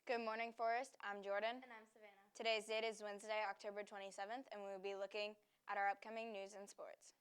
Good morning, Forest. I'm Jordan. And I'm Savannah. Today's date is Wednesday, October 27th, and we will be looking at our upcoming news and sports.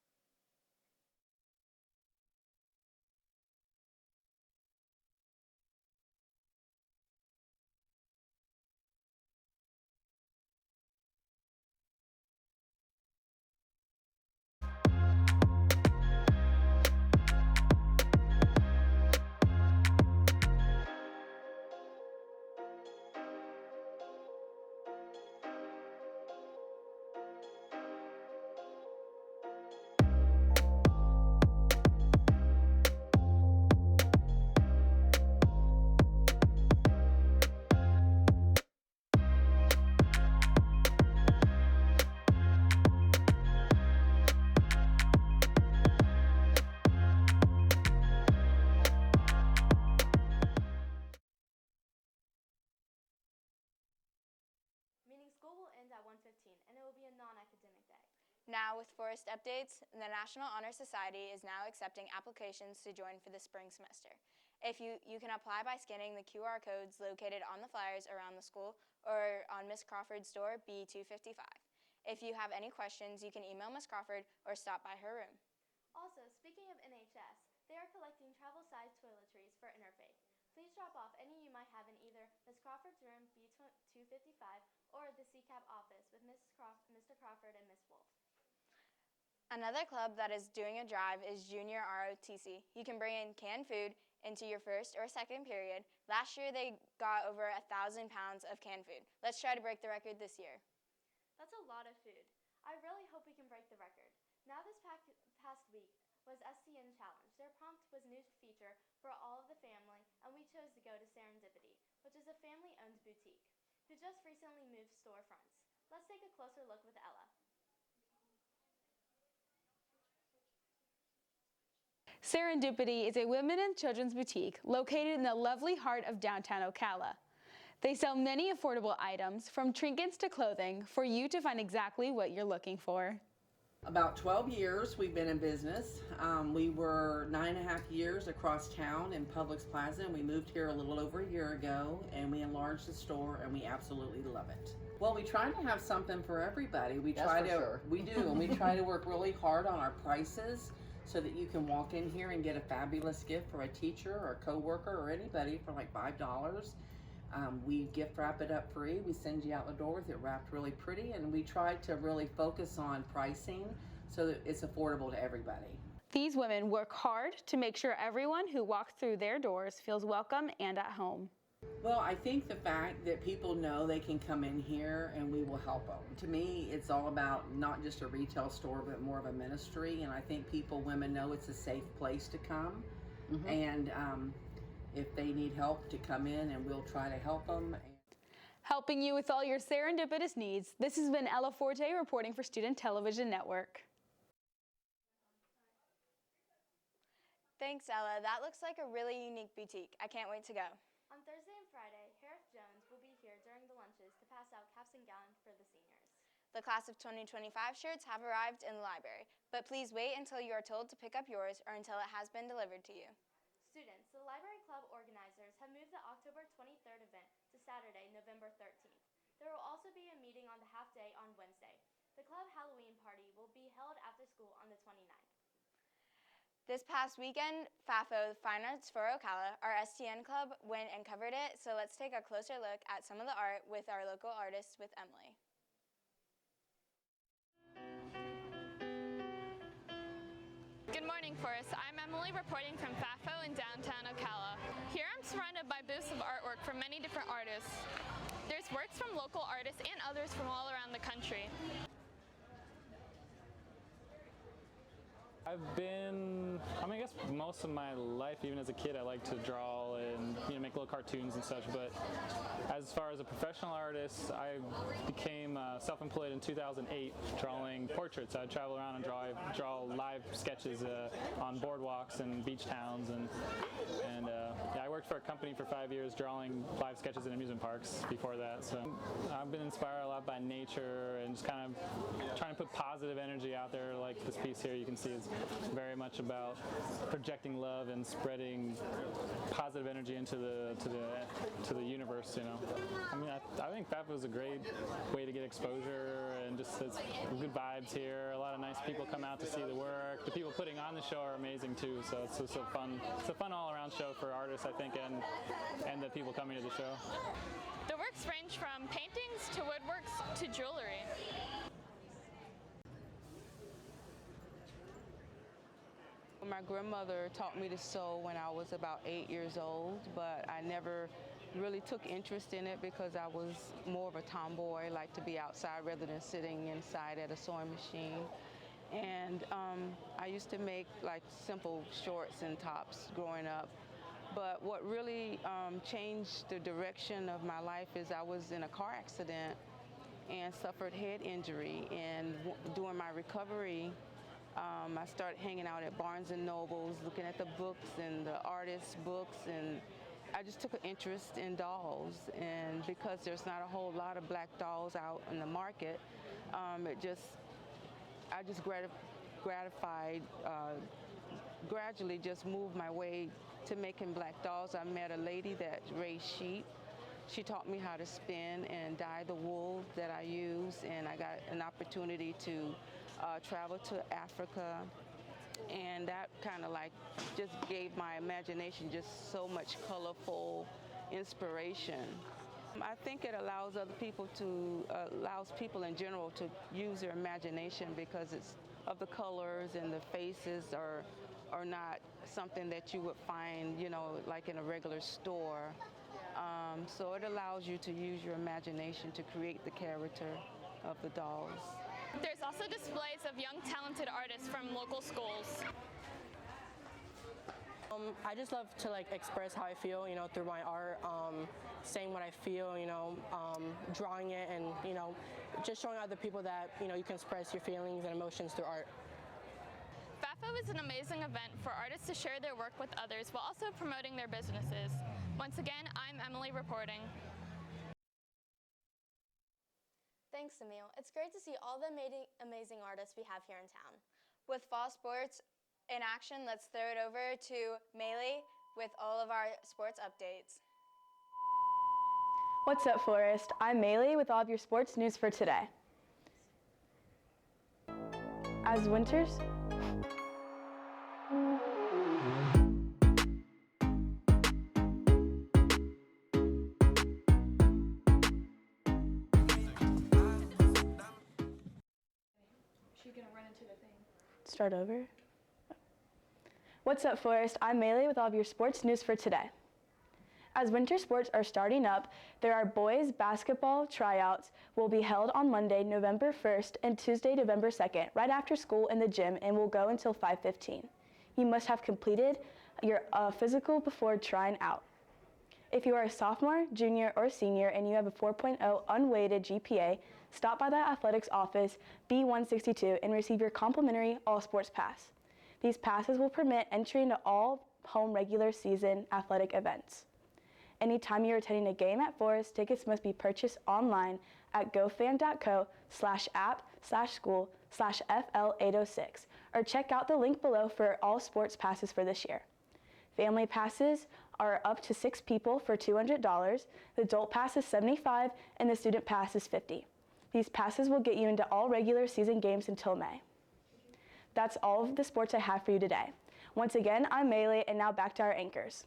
Meaning school will end at 1:15 and it will be a non-academic day. Now with Forest updates, the National Honor Society is now accepting applications to join for the spring semester. You can apply by scanning the QR codes located on the flyers around the school or on Miss Crawford's door B255. If you have any questions, you can email Miss Crawford or stop by her room. Also, speaking of NHS, they are collecting travel-sized toiletries for Interfaith. Please drop off any you might have in either Miss Crawford's room B255 or the WCAT office with Mr. Crawford and Miss Wolf. Another club that is doing a drive is Junior ROTC. You can bring in canned food into your first or second period. Last year they got over 1,000 pounds of canned food. Let's try to break the record this year. That's a lot of food. I really hope we can break the record. Now this past week was SCN Challenge. Their prompt was new feature for all of the family, and we chose to go to Serendipity, which is a family-owned boutique, who just recently moved storefronts. Let's take a closer look with Ella. Serendipity is a women and children's boutique located in the lovely heart of downtown Ocala. They sell many affordable items, from trinkets to clothing, for you to find exactly what you're looking for. About 12 years we've been in business. We were 9.5 years across town in Publix Plaza, and we moved here a little over a year ago, and we enlarged the store, and we absolutely love it. Well, we try to have something for everybody. We do, and we try to work really hard on our prices so that you can walk in here and get a fabulous gift for a teacher or a coworker or anybody for like $5. We gift wrap it up free. We send you out the door with it wrapped really pretty, and we try to really focus on pricing so that it's affordable to everybody. These women work hard to make sure everyone who walks through their doors feels welcome and at home. Well, I think the fact that people know they can come in here and we will help them. To me, it's all about not just a retail store, but more of a ministry. And I think women know it's a safe place to come. And if they need help, to come in and we'll try to help them. Helping you with all your serendipitous needs, this has been Ella Forte reporting for Student Television Network. Thanks, Ella. That looks like a really unique boutique. I can't wait to go. On Thursday and Friday, Harris Jones will be here during the lunches to pass out caps and gowns for the seniors. The class of 2025 shirts have arrived in the library, but please wait until you are told to pick up yours or until it has been delivered to you. Students, the Library Club organizers have moved the October 23rd event to Saturday, November 13th. There will also be a meeting on the half day on Wednesday. The club Halloween party will be held after school on the 29th. This past weekend, FAFO, Fine Arts for Ocala, our STN club, went and covered it, so let's take a closer look at some of the art with our local artists with Emily. Good morning, Forest. I'm Emily reporting from FAFO in downtown Ocala. Here I'm surrounded by booths of artwork from many different artists. There's works from local artists and others from all around the country. I've been, I guess most of my life, even as a kid, I like to draw and make little cartoons and such. But as far as a professional artist, I became self-employed in 2008, drawing portraits. I'd travel around and draw live sketches on boardwalks and beach towns, and yeah, I worked for a company for 5 years drawing live sketches in amusement parks before that. So I've been inspired a lot by nature and just kind of trying to put positive energy out there. Like this piece here, you can see it's very much about projecting love and spreading positive energy into the universe. You know, I mean, I think FAFA was a great way to get exposure and just it's good vibes here. A lot of nice people come out to see the work. The people putting on the show are amazing too. So it's a fun. It's a fun all-around show for artists, I think, and the people coming to the show. The works range from paintings to woodworks to jewelry. My grandmother taught me to sew when I was about 8 years old, but I never really took interest in it because I was more of a tomboy, like to be outside rather than sitting inside at a sewing machine. And I used to make like simple shorts and tops growing up. But what really changed the direction of my life is I was in a car accident and suffered head injury. And during my recovery, I started hanging out at Barnes & Nobles, looking at the books and the artists' books, and I just took an interest in dolls. And because there's not a whole lot of black dolls out in the market, I just gradually just moved my way to making black dolls. I met a lady that raised sheep. She taught me how to spin and dye the wool that I use, and I got an opportunity to travel to Africa, and that kind of like just gave my imagination just so much colorful inspiration. I think it allows people in general to use their imagination because it's of the colors and the faces are not something that you would find, you know, like in a regular store. So it allows you to use your imagination to create the character of the dolls. There's also displays of young talented artists from local schools. I just love to like express how I feel, you know, through my art, saying what I feel, you know, drawing it, and you know, just showing other people that you know you can express your feelings and emotions through art. FAFO is an amazing event for artists to share their work with others while also promoting their businesses. Once again, I'm Emily reporting. Thanks, Emil. It's great to see all the amazing artists we have here in town. With fall sports in action, let's throw it over to Maylee with all of our sports updates. What's up, Forrest? I'm Maylee with all of your sports news for today. As winters... Start over. What's up, Forrest? I'm Maylee with all of your sports news for today. As winter sports are starting up, there are boys basketball tryouts will be held on Monday, November 1st and Tuesday, November 2nd, right after school in the gym, and will go until 5:15. You must have completed your physical before trying out. If you are a sophomore, junior, or senior and you have a 4.0 unweighted GPA, stop by the athletics office B162 and receive your complimentary all-sports pass. These passes will permit entry into all home regular season athletic events. Anytime you're attending a game at Forest, tickets must be purchased online at gofan.co/app/school/FL806 or check out the link below for all sports passes for this year. Family passes are up to 6 people for $200, the adult pass is $75, and the student pass is $50. These passes will get you into all regular season games until May. That's all of the sports I have for you today. Once again, I'm Maylee, and now back to our anchors.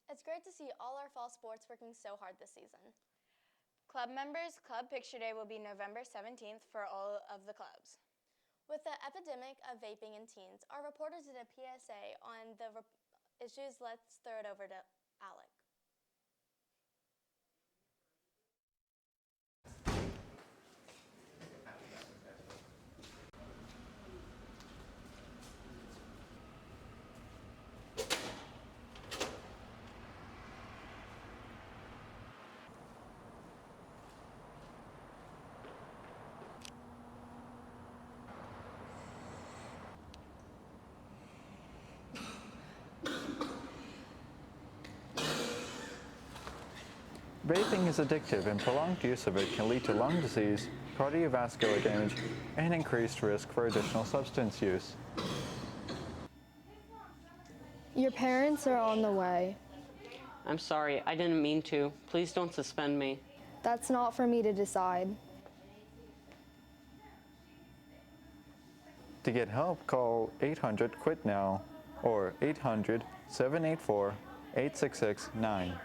It's great to see all our fall sports working so hard this season. Club members, Club Picture Day will be November 17th for all of the clubs. With the epidemic of vaping in teens, our reporter did a PSA on the issues. Let's throw it over to Alec. Vaping is addictive and prolonged use of it can lead to lung disease, cardiovascular damage, and increased risk for additional substance use. Your parents are on the way. I'm sorry, I didn't mean to. Please don't suspend me. That's not for me to decide. To get help, call 800-QUIT-NOW or 800-784-8669.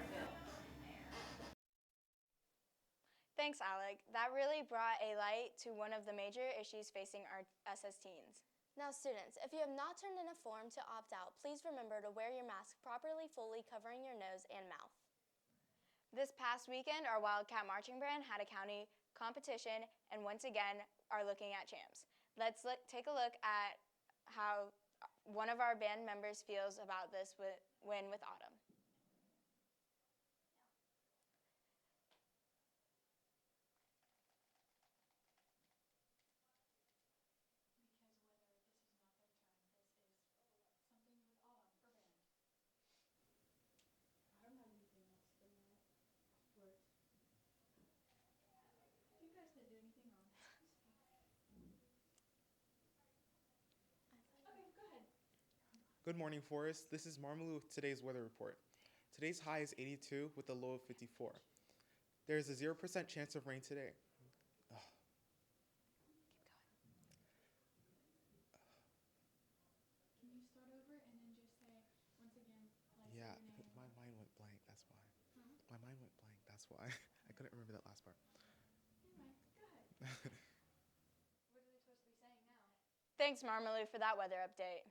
Thanks, Alec. That really brought a light to one of the major issues facing us as teens. Now students, if you have not turned in a form to opt out, please remember to wear your mask properly, fully covering your nose and mouth. This past weekend, our Wildcat Marching Band had a county competition and once again are looking at champs. Let's take a look at how one of our band members feels about this win with Autumn. Good morning, Forest. This is Marmalou with today's weather report. Today's high is 82 with a low of 54. There is a 0% chance of rain today. Ugh. Can you start over and then just say, once again, like Yeah, your name? my mind went blank, that's why. Huh? My mind went blank, that's why. I couldn't remember that last part. Anyway, go ahead. What are they supposed to be saying now? Thanks, Marmalou, for that weather update.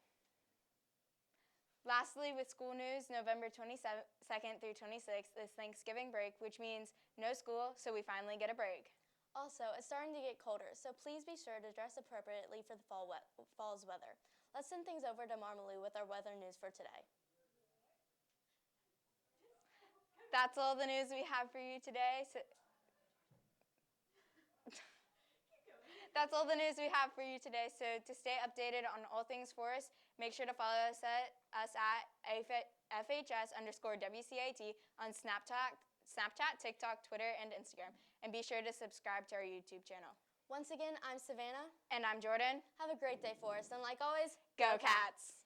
Lastly, with school news, November 22nd through 26th is Thanksgiving break, which means no school, so we finally get a break. Also, it's starting to get colder, so please be sure to dress appropriately for the fall's weather. Let's send things over to Marmalou with our weather news for today. That's all the news we have for you today. That's all the news we have for you today. So to stay updated on all things Forest, make sure to follow us at FHS_WCAT on Snapchat, TikTok, Twitter, and Instagram. And be sure to subscribe to our YouTube channel. Once again, I'm Savannah. And I'm Jordan. Have a great day, Forest. And like always, go Cats!